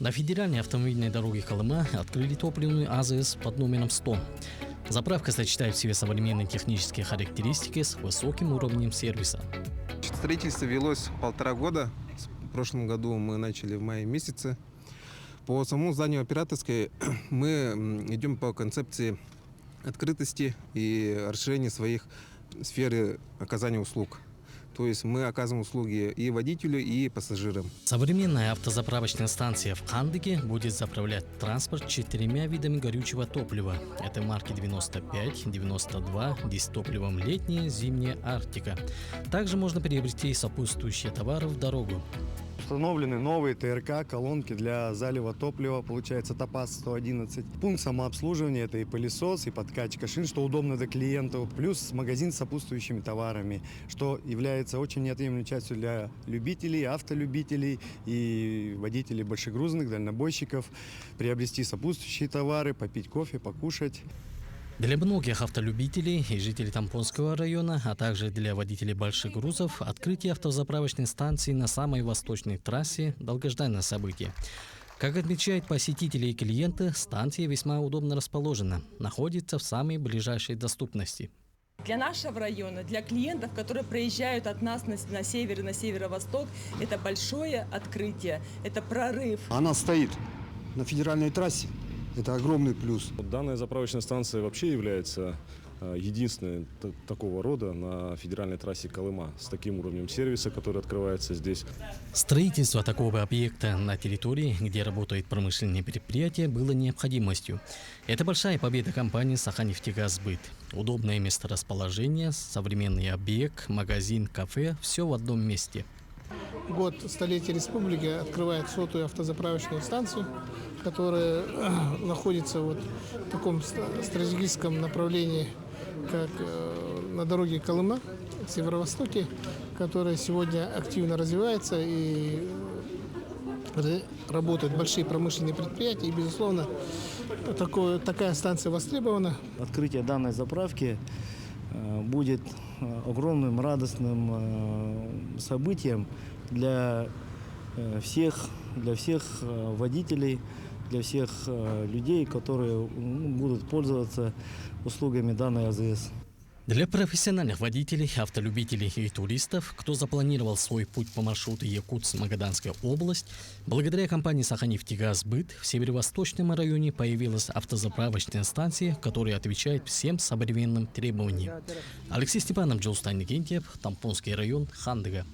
На федеральной автомобильной дороге Колыма открыли топливную АЗС под номером 100. Заправка сочетает в себе современные технические характеристики с высоким уровнем сервиса. Строительство велось 1,5 года. В прошлом году мы начали в мае месяце. По самому зданию операторской мы идем по концепции открытости и расширения своих сферы оказания услуг. То есть мы оказываем услуги и водителю, и пассажирам. Современная автозаправочная станция в Хандыке будет заправлять транспорт 4 видами горючего топлива. Это марки 95, 92, дизтопливом летняя, зимняя Арктика. Также можно приобрести и сопутствующие товары в дорогу. Установлены новые ТРК, колонки для залива топлива, получается ТОПАЗ-111. Пункт самообслуживания – это и пылесос, и подкачка шин, что удобно для клиентов, плюс магазин с сопутствующими товарами, что является очень неотъемлемой частью для любителей, автолюбителей и водителей большегрузных, дальнобойщиков. Приобрести сопутствующие товары, попить кофе, покушать. Для многих автолюбителей и жителей Тампонского района, а также для водителей больших грузов, открытие автозаправочной станции на самой восточной трассе – долгожданное событие. Как отмечают посетители и клиенты, станция весьма удобно расположена, находится в самой ближайшей доступности. Для нашего района, для клиентов, которые проезжают от нас на север и на северо-восток, это большое открытие, это прорыв. Она стоит на федеральной трассе. Это огромный плюс. Данная заправочная станция вообще является единственной такого рода на федеральной трассе Колыма с таким уровнем сервиса, который открывается здесь. Строительство такого объекта на территории, где работают промышленные предприятия, было необходимостью. Это большая победа компании «Саханефтегазбыт». Удобное месторасположение, современный объект, магазин, кафе – все в одном месте. Год столетия республики открывает 100-ю автозаправочную станцию, которая находится в таком стратегическом направлении, как на дороге Колыма, в северо-востоке, которая сегодня активно развивается и работают большие промышленные предприятия. И, безусловно, такая станция востребована. Открытие данной заправки будет огромным радостным событием для всех водителей, для всех людей, которые будут пользоваться услугами данной АЗС. Для профессиональных водителей, автолюбителей и туристов, кто запланировал свой путь по маршруту Якутск-Магаданская область, благодаря компании «Саханефтегазбыт» в северо-восточном районе появилась автозаправочная станция, которая отвечает всем современным требованиям. Алексей Степанов, Джилстайн Никентьев, Тампонский район, Хандыга.